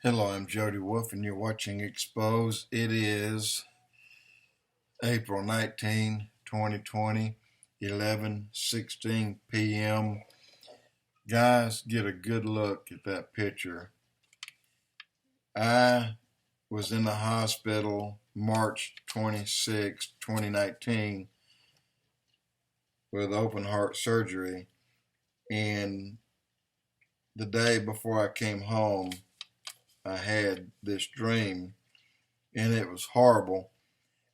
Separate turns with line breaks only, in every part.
Hello, I'm Jody Wolf, and you're watching Expoz. It is April 19, 2020, 11:16 p.m. Guys, get a good look at that picture. I was in the hospital March 26, 2019 with open heart surgery, and the day before I came home, I had this dream, and it was horrible.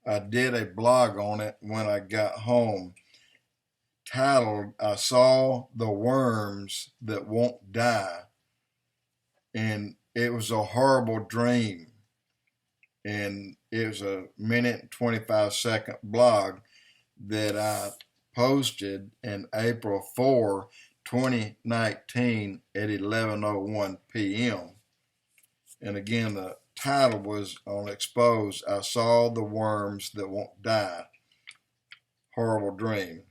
I did a blog on it when I got home, titled, I Saw the Worms That Won't Die. And it was a horrible dream. And it was a minute and 25-second blog that I posted in April 4, 2019 at 11:01 p.m. And again, the title was on Expoz, I Saw the Worms That Won't Die. Horrible dream.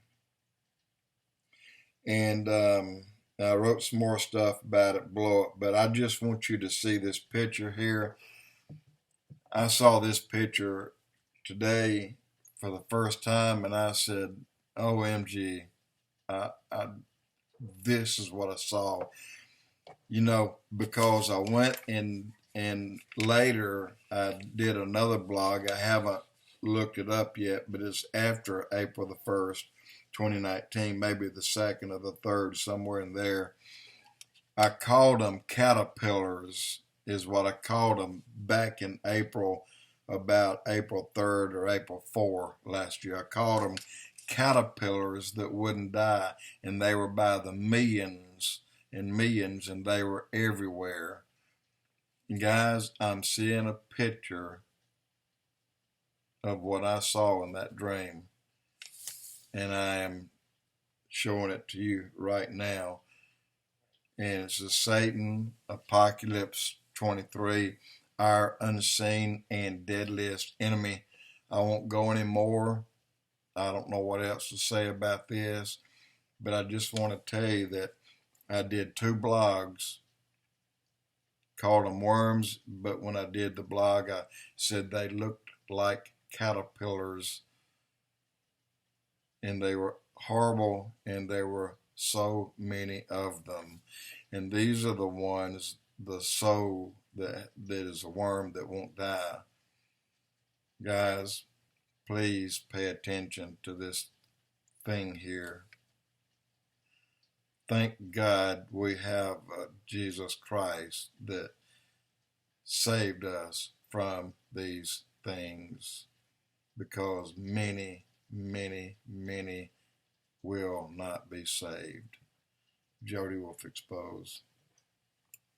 And I wrote some more stuff about it below it, but I just want you to see this picture here. I saw this picture today for the first time, and I said, OMG, this is what I saw. You know, because I went and later I did another blog. I haven't looked it up yet, but it's after April the 1st, 2019, maybe the 2nd or the 3rd, somewhere in there. I called them caterpillars, is what I called them back in April, about April 3rd or April 4th last year. I called them caterpillars that wouldn't die, and they were by the millions and millions, and they were everywhere. And guys, I'm seeing a picture of what I saw in that dream, and I am showing it to you right now. And it's the Satan Apocalypse 23, our unseen and deadliest enemy. I won't go any more. I don't know what else to say about this, but I just want to tell you that I did 2 blogs, called them worms, but when I did the blog, I said they looked like caterpillars, and they were horrible, and there were so many of them. And these are the ones, the soul that is a worm that won't die. Guys, please pay attention to this thing here. Thank God we have Jesus Christ that saved us from these things, because many, many, many will not be saved. Jody Wolf Expoz.